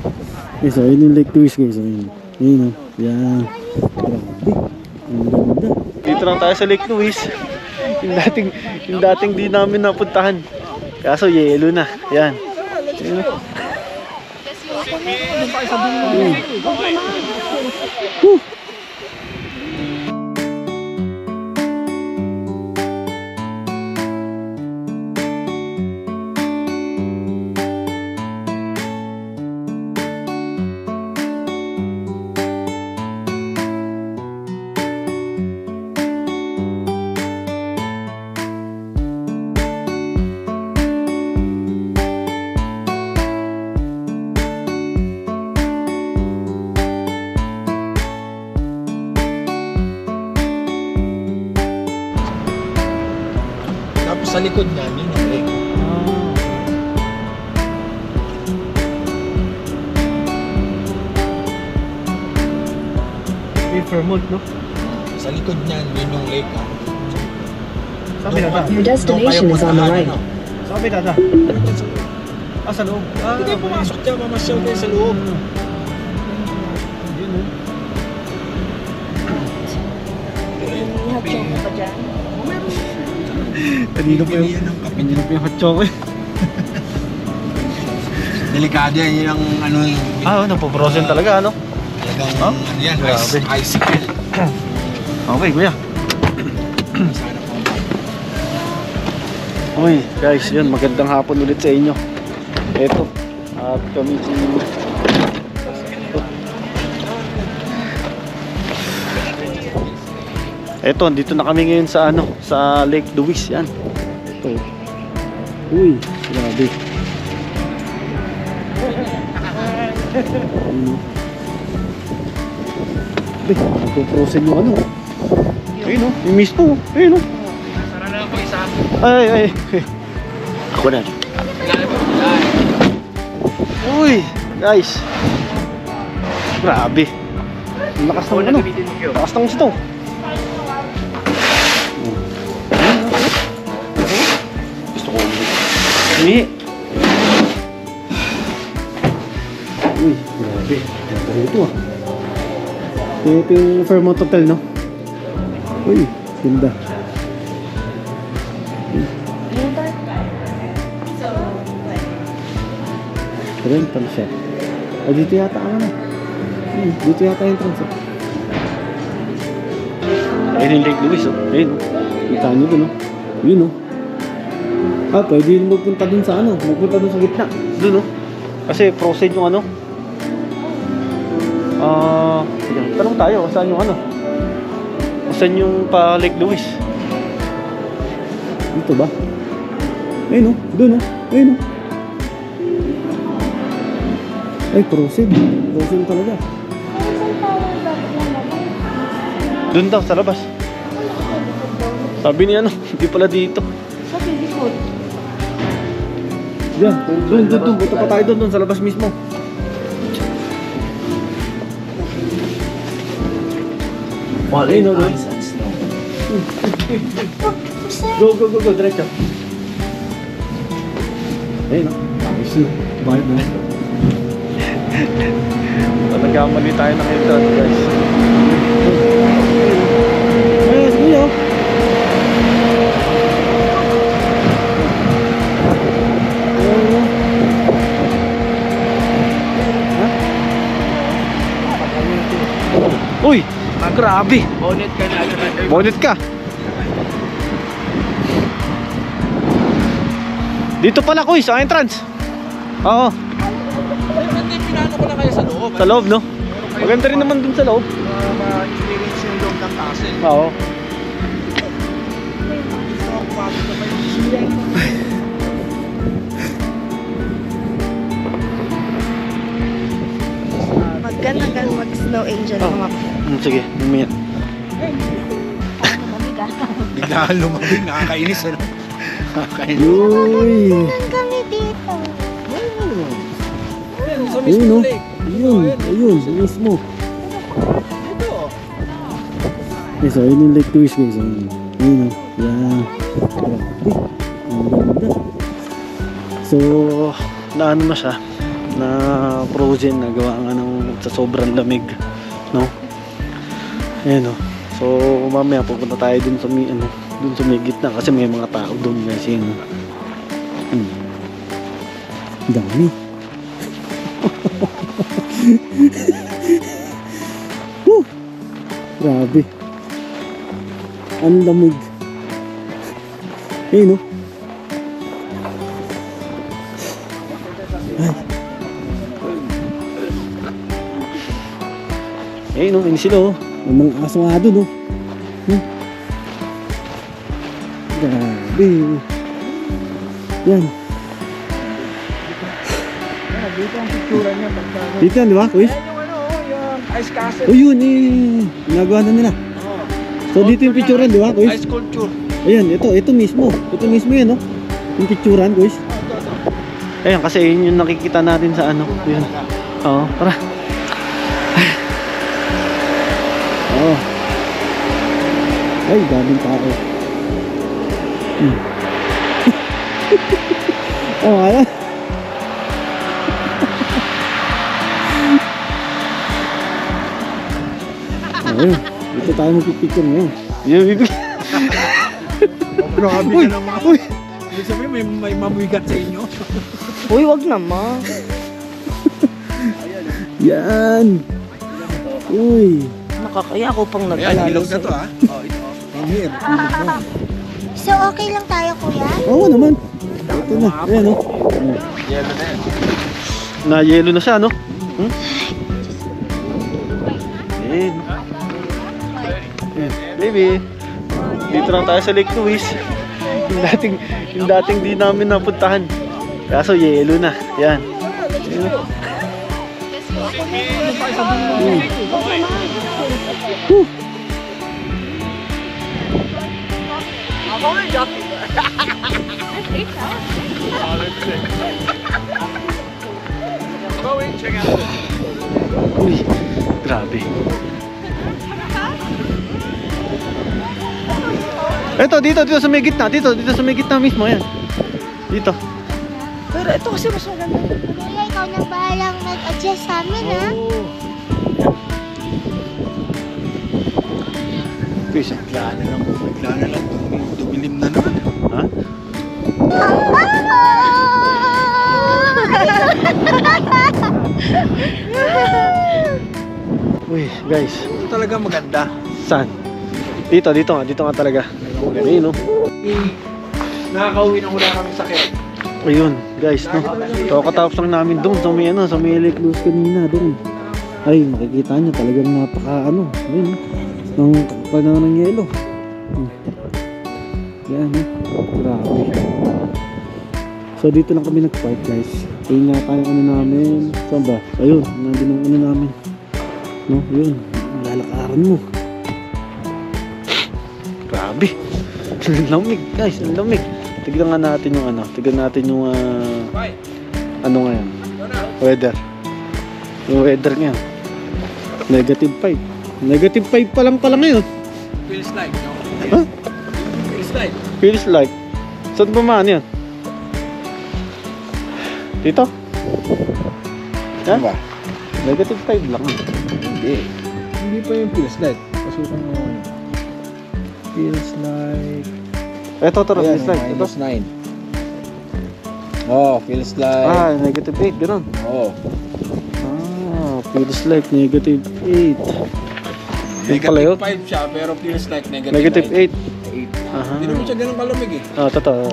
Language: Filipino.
Okay, so yun yung Lake Louise guys. Yun o. Yan. Grabe. Ang ganda. Dito lang tayo sa Lake Louise. Yung dating di namin napuntahan. Kaso yelo na. Yan. Yun o. Sa likod namin yung lake. May Vermont, no? Sa likod niyan, yun yung lake. Your destination is on the right. Saan may dada? Sa loob. Hindi kayo pumasok dyan, mamasyal kayo sa loob. Yun, no? Hotchong pa dyan. Kanina pa yung hot chocolate. Delikado yan, yun ang ano yung... napoprosen talaga, ano? Talagang Huh? ano yan, Grabe. icicle. Okay, kuya. Sana po. Uy, guys, yun, magandang hapon ulit sa inyo. Eto, at kami si... Eto, dito na kami ngayon sa ano, sa Lake Louise, yan. Ito. Uy, grabe. Nagpo-frozen yung ano. Ayun o, yung mismo. Ayun o. Sara na ako isa. Ay. Ako na. Uy, guys. Grabe. Ang lakas ng ano. Lakas ng gusto. Gusto ko umihi. Uy, grabe. Ganda ito ah. Ito yung Fairmont Hotel, no? Uy, ganda. Rental siya. O dito yata ang ano. Dito yata yung entrance. Ayun yung Lake Louise, oh. Ayun, oh. Kita nyo dun, oh. Yun, oh. Pwede yun magpunta dun sa ano. Magpunta dun sa gitna. Dun, oh. Kasi frozen yung ano. Tanong tayo, saan yung ano? Saan yung pa Lake Louise? Dito ba? Ayun, oh. Dun, oh. Ayun, oh. Ay, frozen. Frozen talaga. Doon daw, sa labas. Sabi niya, ano, hindi pala dito. Sabi likod. Diyan, doon. Buto pa tayo doon, sa labas mismo. Ayun, no, doon. Go, diretso. Ayun, no. Ayos, no. Bakit na? Nagkamali tayo ng entrance, guys. Ayos, niyo. Uy, grabe. Bonnet ka na. Bonnet ka. Dito pala, kuy, sa entrance. Oo. Hindi, pinano ko lang kayo sa loob. Sa loob, no? Maganda rin naman dun sa loob. Ma-experience yung loob ng castle. Oo. Gusto ako pagod na kayo. Maganda mag-snow angel mga Sige, umiyak. Bigla lumabing, nakakainis. Nakakainis. Uy! kami dito. Sa mismo lake. Ayun, mismo. So, yun yung Lake Louise, guys. Ayun, oh. Yan. Grabe. Ang ganda. So, naano na siya. na frozen na gawa nga ng sa sobrang lamig, no? Ayan, no? So mamaya pupunta tayo dun sa dun sa may gitna kasi may mga tao dun guys, yun. Dami. Woo! Grabe. Ang lamig. Ayun, no? Ay. Ayun, no? Ayun sila, oh. May mga aso nga doon, oh. Grabe. Yan. Dito ang picture niya. Dito yan, di ba, Kuis? Ayan yung ano, yung Ice Castle. O yun, eh. Ginagawa na nila. So dito yung picturean, di ba, Kuis? Ice sculpture. Ayan, ito mismo. Ito mismo yan, no? Yung picturean, Kuis. Ayan, kasi yun yung nakikita natin sa ano. Yun. Oo, tara. Oo. Ay, daming tao. Oo, ano? Ayun, dito tayo magpipicture ngayon. Yung bibig. Grabe Uy, ka naman. uy. Ibig sabihin may mamuigat sa inyo. Uy, wag naman. Yan. Uy. Nakakaya ako pang Ayan, nag-alala ilog na sa'yo. to ha. Oh, ito. From here, ilog na. So, okay lang tayo, kuya? Oo naman. Ito na. Ayan, no? Yellow na yan. Na-yelo na siya, no? Ayan. Ayan. Baby. Dito lang tayo sa Lake Louise. Yung dating di namin napuntahan. Kaso yelo na. Yan. Ayan. Woo. Uy, grabe. Eto, dito sa may gitna. Dito sa may gitna mismo. Ayan. Dito. Pero ito kasi mas maganda. Kuya, ikaw na bahalang nag-adjust sa amin, ha? Fish. Bigla na lang. Dumilim na naman. Ha? Uy, guys. Ito talaga maganda. Saan? Dito nga talaga. Ayun, no? Nakakauwi na mula kami sa Quezon. Ayun, guys, no? So, katapos lang namin doon sa may Lake Louise kanina, doon. Ay, makikita nyo, talagang napaka, ayun, no? Ang kapal na ng yelo. Yan, no? Grabe. So, dito lang kami nag-park, guys. Ayun nga tayo namin. Saan ba? Ayun, nandun ang namin. No, yun. Lalakaran mo. Grabe. Ang lamig, guys. Ang lamig. Tignan nga natin yung tignan natin yung ngayon. Weather. Yung weather ngayon. -5. -5 pa lang pala ngayon. Feels like, no? Huh? Feels like. Feels like. Saan ba man yan? Dito? Ha? Diba? -5 lang. Hindi. Hindi pa yung feels like. Pasukan mo. Feels like. Eto, Ayan, feels like. Ito. -9. Oh, feels like. -8, gano'n. Oh. Feels like -8. Yun pala yun. -5 siya, pero feels like -8. -8. 8. Aha. Hindi naman siya ganun kalamig eh. Totoo.